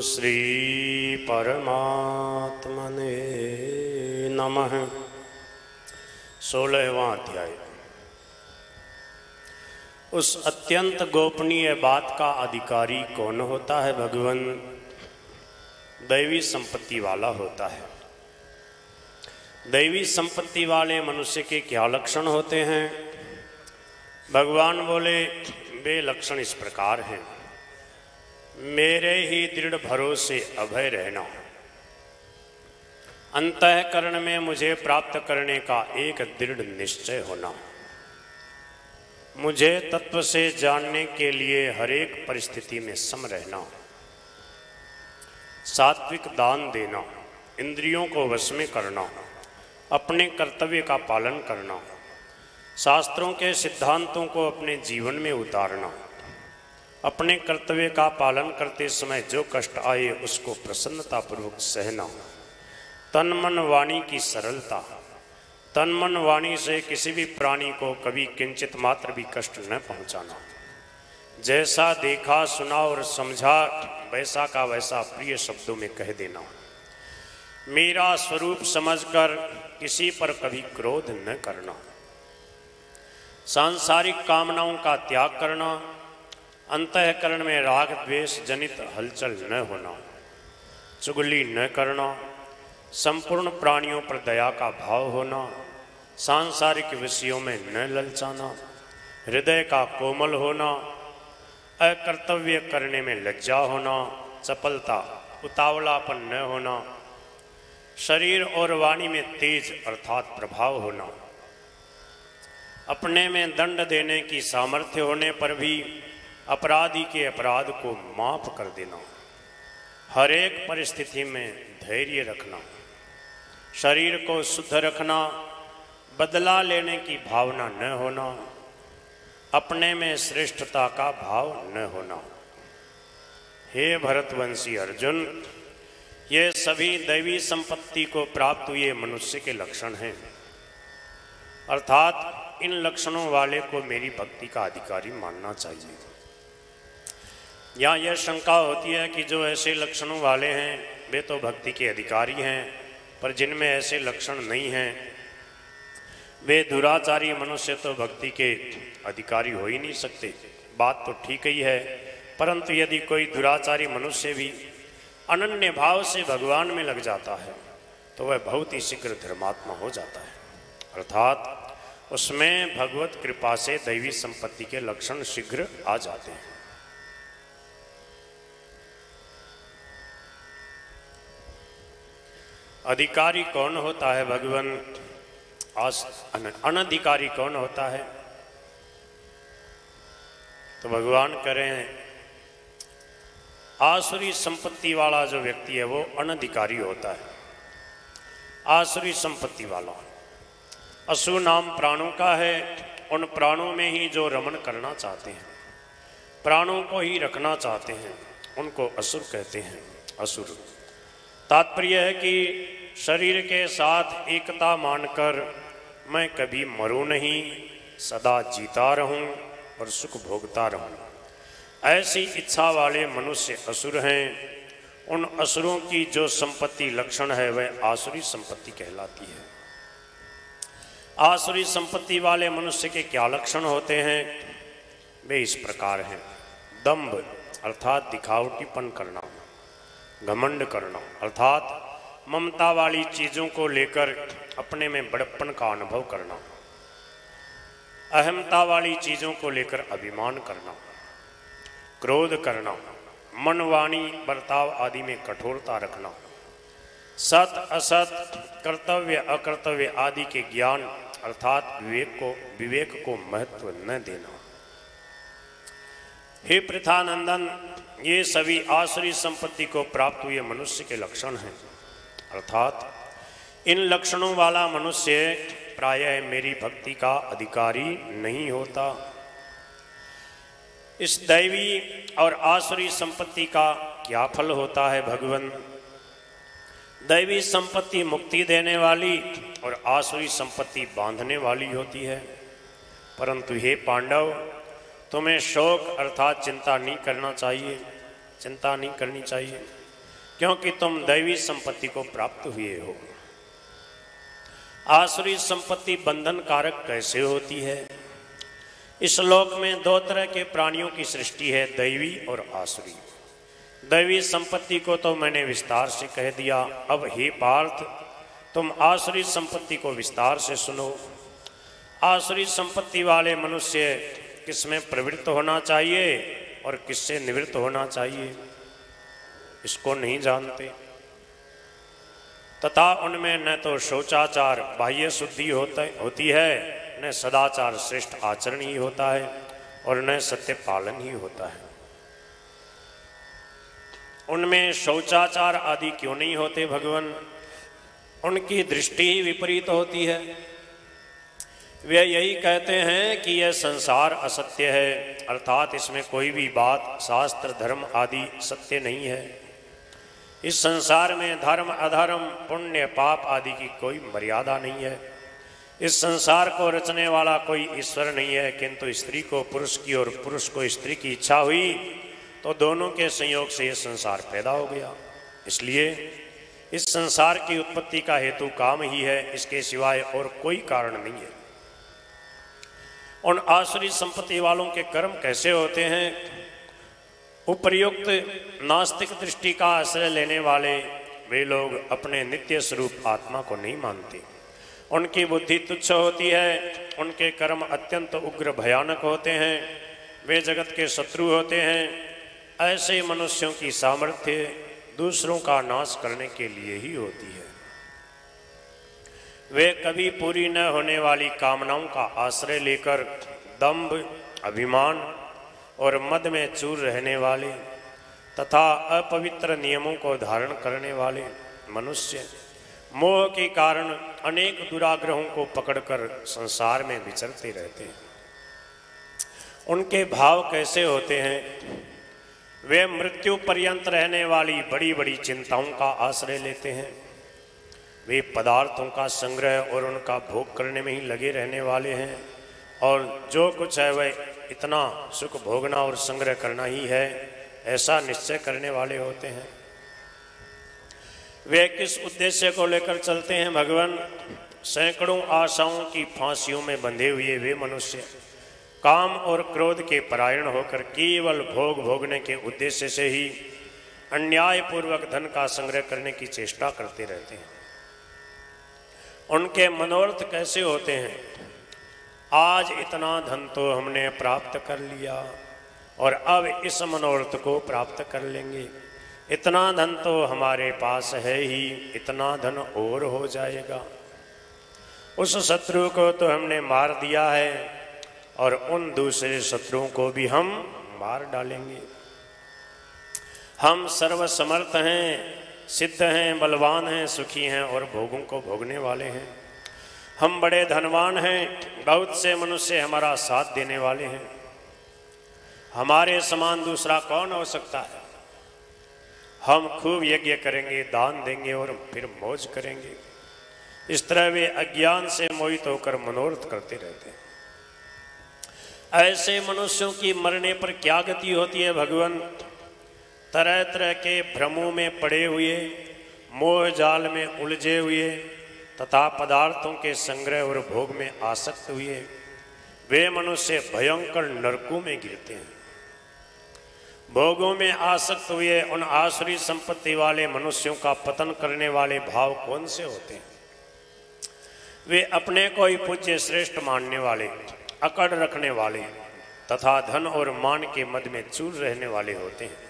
श्री परमात्मने नमः। 16वां अध्याय। उस अत्यंत गोपनीय बात का अधिकारी कौन होता है भगवान? दैवी संपत्ति वाला होता है। दैवी संपत्ति वाले मनुष्य के क्या लक्षण होते हैं? भगवान बोले वे लक्षण इस प्रकार हैं। मेरे ही दृढ़ भरोसे अभय रहना, अंतःकरण में मुझे प्राप्त करने का एक दृढ़ निश्चय होना, मुझे तत्व से जानने के लिए हर एक परिस्थिति में सम रहना, सात्विक दान देना, इंद्रियों को वश में करना, अपने कर्तव्य का पालन करना, शास्त्रों के सिद्धांतों को अपने जीवन में उतारना, अपने कर्तव्य का पालन करते समय जो कष्ट आए उसको प्रसन्नतापूर्वक सहना, तन मन वाणी की सरलता, तन मन वाणी से किसी भी प्राणी को कभी किंचित मात्र भी कष्ट न पहुंचाना, जैसा देखा सुना और समझा वैसा का वैसा प्रिय शब्दों में कह देना, मेरा स्वरूप समझकर किसी पर कभी क्रोध न करना, सांसारिक कामनाओं का त्याग करना, अंतःकरण में राग द्वेष जनित हलचल न होना, चुगली न करना, संपूर्ण प्राणियों पर दया का भाव होना, सांसारिक विषयों में न ललचाना, हृदय का कोमल होना, अकर्तव्य करने में लज्जा होना, चपलता उतावलापन न होना, शरीर और वाणी में तेज अर्थात प्रभाव होना, अपने में दंड देने की सामर्थ्य होने पर भी अपराधी के अपराध को माफ कर देना, हर एक परिस्थिति में धैर्य रखना, शरीर को शुद्ध रखना, बदला लेने की भावना न होना, अपने में श्रेष्ठता का भाव न होना। हे भरतवंशी अर्जुन, ये सभी दैवी संपत्ति को प्राप्त हुए मनुष्य के लक्षण हैं, अर्थात इन लक्षणों वाले को मेरी भक्ति का अधिकारी मानना चाहिए। यहाँ यह शंका होती है कि जो ऐसे लक्षणों वाले हैं वे तो भक्ति के अधिकारी हैं, पर जिनमें ऐसे लक्षण नहीं हैं वे दुराचारी मनुष्य तो भक्ति के अधिकारी हो ही नहीं सकते। बात तो ठीक ही है, परंतु यदि कोई दुराचारी मनुष्य भी अनन्य भाव से भगवान में लग जाता है तो वह बहुत ही शीघ्र धर्मात्मा हो जाता है, अर्थात उसमें भगवत कृपा से दैवी संपत्ति के लक्षण शीघ्र आ जाते हैं। अधिकारी कौन होता है भगवान? अनधिकारी कौन होता है? तो भगवान करें आसुरी संपत्ति वाला जो व्यक्ति है वो अनधिकारी होता है। आसुरी संपत्ति वाला असुर नाम प्राणों का है। उन प्राणों में ही जो रमण करना चाहते हैं, प्राणों को ही रखना चाहते हैं, उनको असुर कहते हैं। असुर तात्पर्य है कि शरीर के साथ एकता मानकर मैं कभी मरूं नहीं, सदा जीता रहूं और सुख भोगता रहूं, ऐसी इच्छा वाले मनुष्य असुर हैं। उन असुरों की जो संपत्ति लक्षण है वह आसुरी संपत्ति कहलाती है। आसुरी संपत्ति वाले मनुष्य के क्या लक्षण होते हैं? वे इस प्रकार हैं। दंभ अर्थात दिखावटीपन करना, घमंड करना अर्थात ममता वाली चीज़ों को लेकर अपने में बड़प्पन का अनुभव करना, अहमता वाली चीज़ों को लेकर अभिमान करना, क्रोध करना, मन वाणी बर्ताव आदि में कठोरता रखना, सत असत कर्तव्य अकर्तव्य आदि के ज्ञान अर्थात विवेक को महत्व न देना। हे पृथानंदन, ये सभी आसुरी संपत्ति को प्राप्त हुए मनुष्य के लक्षण हैं, अर्थात इन लक्षणों वाला मनुष्य प्रायः मेरी भक्ति का अधिकारी नहीं होता। इस दैवी और आसुरी संपत्ति का क्या फल होता है भगवान? दैवी संपत्ति मुक्ति देने वाली और आसुरी संपत्ति बांधने वाली होती है। परंतु हे पांडव, तुम्हें शोक अर्थात चिंता नहीं करना चाहिए, चिंता नहीं करनी चाहिए। क्योंकि तुम दैवी संपत्ति को प्राप्त हुए हो। आसुरी संपत्ति बंधन कारक कैसे होती है? इस लोक में दो तरह के प्राणियों की सृष्टि है, दैवी और आसुरी। दैवी संपत्ति को तो मैंने विस्तार से कह दिया। अब हे पार्थ, तुम आसुरी संपत्ति को विस्तार से सुनो। आसुरी संपत्ति वाले मनुष्य किसमें प्रवृत्त होना चाहिए और किससे निवृत्त होना चाहिए, इसको नहीं जानते। तथा उनमें न तो शौचाचार बाह्य शुद्धि होती है, न सदाचार श्रेष्ठ आचरण ही होता है, और न सत्य पालन ही होता है। उनमें शौचाचार आदि क्यों नहीं होते भगवान? उनकी दृष्टि ही विपरीत होती है। वे यही कहते हैं कि यह संसार असत्य है, अर्थात इसमें कोई भी बात शास्त्र धर्म आदि सत्य नहीं है। इस संसार में धर्म अधर्म पुण्य पाप आदि की कोई मर्यादा नहीं है। इस संसार को रचने वाला कोई ईश्वर नहीं है, किंतु स्त्री को पुरुष की और पुरुष को स्त्री की इच्छा हुई तो दोनों के संयोग से यह संसार पैदा हो गया। इसलिए इस संसार की उत्पत्ति का हेतु काम ही है, इसके सिवाय और कोई कारण नहीं है। उन आसुरी संपत्ति वालों के कर्म कैसे होते हैं? उपर्युक्त नास्तिक दृष्टि का आश्रय लेने वाले वे लोग अपने नित्य स्वरूप आत्मा को नहीं मानते। उनकी बुद्धि तुच्छ होती है, उनके कर्म अत्यंत उग्र भयानक होते हैं, वे जगत के शत्रु होते हैं। ऐसे मनुष्यों की सामर्थ्य दूसरों का नाश करने के लिए ही होती है। वे कभी पूरी न होने वाली कामनाओं का आश्रय लेकर दंभ, अभिमान और मद में चूर रहने वाले तथा अपवित्र नियमों को धारण करने वाले मनुष्य मोह के कारण अनेक दुराग्रहों को पकड़कर संसार में विचरते रहते हैं। उनके भाव कैसे होते हैं? वे मृत्यु पर्यंत रहने वाली बड़ी बड़ी चिंताओं का आश्रय लेते हैं। वे पदार्थों का संग्रह और उनका भोग करने में ही लगे रहने वाले हैं, और जो कुछ है वह इतना सुख भोगना और संग्रह करना ही है, ऐसा निश्चय करने वाले होते हैं। वे किस उद्देश्य को लेकर चलते हैं भगवान? सैकड़ों आशाओं की फांसियों में बंधे हुए वे मनुष्य काम और क्रोध के परायण होकर केवल भोग भोगने के उद्देश्य से ही अन्यायपूर्वक धन का संग्रह करने की चेष्टा करते रहते हैं। उनके मनोरथ कैसे होते हैं? आज इतना धन तो हमने प्राप्त कर लिया और अब इस मनोरथ को प्राप्त कर लेंगे। इतना धन तो हमारे पास है ही, इतना धन और हो जाएगा। उस शत्रु को तो हमने मार दिया है और उन दूसरे शत्रुओं को भी हम मार डालेंगे। हम सर्वसमर्थ हैं, सिद्ध हैं, बलवान हैं, सुखी हैं और भोगों को भोगने वाले हैं। हम बड़े धनवान हैं, बहुत से मनुष्य हमारा साथ देने वाले हैं। हमारे समान दूसरा कौन हो सकता है? हम खूब यज्ञ करेंगे, दान देंगे और फिर मौज करेंगे। इस तरह वे अज्ञान से मोहित होकर मनोरथ करते रहते हैं। ऐसे मनुष्यों की मरने पर क्या गति होती है भगवान? तरह तरह के भ्रमों में पड़े हुए, मोह जाल में उलझे हुए तथा पदार्थों के संग्रह और भोग में आसक्त हुए वे मनुष्य भयंकर नरकों में गिरते हैं। भोगों में आसक्त हुए उन आसुरी संपत्ति वाले मनुष्यों का पतन करने वाले भाव कौन से होते हैं? वे अपने को ही पूज्य श्रेष्ठ मानने वाले, अकड़ रखने वाले तथा धन और मान के मद में चूर रहने वाले होते हैं।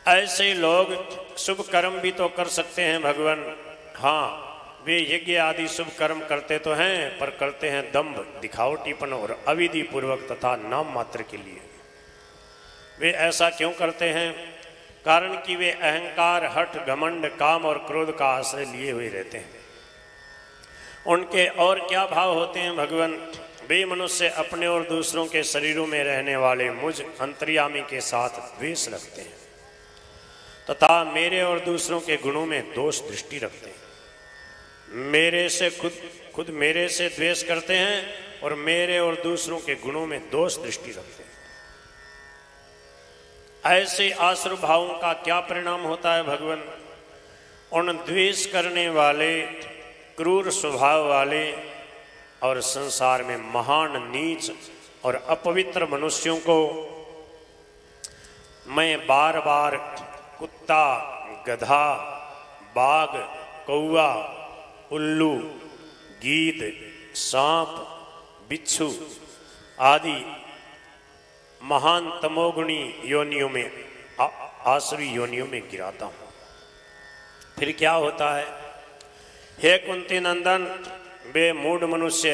ऐसे लोग शुभ कर्म भी तो कर सकते हैं भगवान। हाँ, वे यज्ञ आदि शुभ कर्म करते तो हैं, पर करते हैं दंभ, दिखावटीपन और अविधि पूर्वक तथा नाम मात्र के लिए। वे ऐसा क्यों करते हैं? कारण कि वे अहंकार, हठ, घमंड, काम और क्रोध का आश्रय लिए हुए रहते हैं। उनके और क्या भाव होते हैं भगवान? वे मनुष्य अपने और दूसरों के शरीरों में रहने वाले मुझ अंतर्यामी के साथ द्वेष रखते हैं तथा मेरे और दूसरों के गुणों में दोष दृष्टि रखते हैं। मेरे से खुद मेरे से द्वेष करते हैं और मेरे और दूसरों के गुणों में दोष दृष्टि रखते हैं। ऐसे आसुर भावों का क्या परिणाम होता है भगवान? उन द्वेष करने वाले, क्रूर स्वभाव वाले और संसार में महान, नीच और अपवित्र मनुष्यों को मैं बार बार कुत्ता, गधा, बाघ, कौवा, उल्लू, गीद, सांप, बिच्छू आदि महान तमोगुणी योनियों में, आसुरी योनियों में गिराता हूं। फिर क्या होता है? हे कुंती नंदन, वे मूढ़ मनुष्य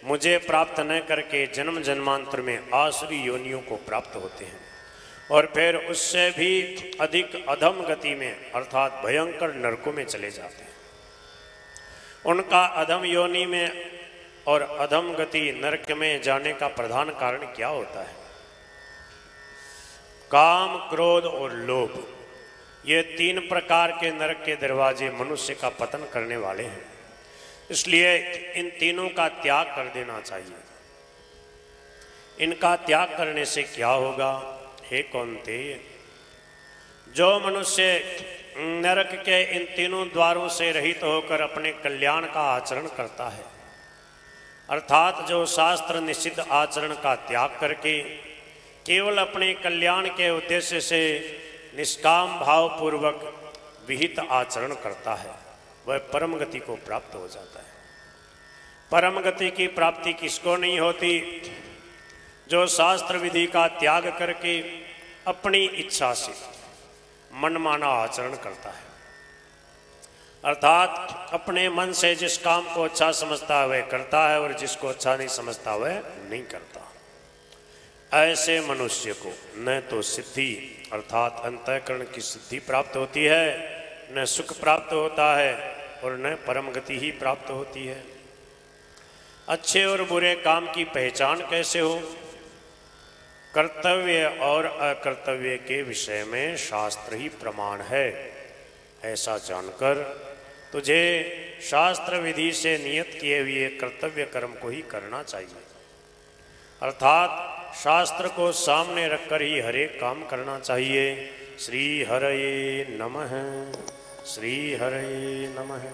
मुझे प्राप्त न करके जन्म जन्मांतर में आसुरी योनियों को प्राप्त होते हैं और फिर उससे भी अधिक अधम गति में अर्थात भयंकर नरकों में चले जाते हैं। उनका अधम योनि में और अधम गति नरक में जाने का प्रधान कारण क्या होता है? काम, क्रोध और लोभ, ये 3 प्रकार के नरक के दरवाजे मनुष्य का पतन करने वाले हैं। इसलिए इन तीनों का त्याग कर देना चाहिए। इनका त्याग करने से क्या होगा? हे कौन्तेय, जो मनुष्य नरक के इन तीनों द्वारों से रहित होकर अपने कल्याण का आचरण करता है, अर्थात जो शास्त्र निषिद्ध आचरण का त्याग करके केवल अपने कल्याण के उद्देश्य से निष्काम भाव पूर्वक विहित आचरण करता है, वह परम गति को प्राप्त हो जाता है। परम गति की प्राप्ति किसको नहीं होती? जो शास्त्र विधि का त्याग करके अपनी इच्छा से मनमाना आचरण करता है, अर्थात अपने मन से जिस काम को अच्छा समझता है वह करता है और जिसको अच्छा नहीं समझता वह नहीं करता। ऐसे मनुष्य को न तो सिद्धि अर्थात अंतःकरण की सिद्धि प्राप्त होती है, न सुख प्राप्त होता है और न परम गति ही प्राप्त होती है। अच्छे और बुरे काम की पहचान कैसे हो? कर्तव्य और अकर्तव्य के विषय में शास्त्र ही प्रमाण है। ऐसा जानकर तुझे शास्त्र विधि से नियत किए हुए कर्तव्य कर्म को ही करना चाहिए, अर्थात शास्त्र को सामने रखकर ही हर एक काम करना चाहिए। श्री हरये नमः, श्री हरये नमः।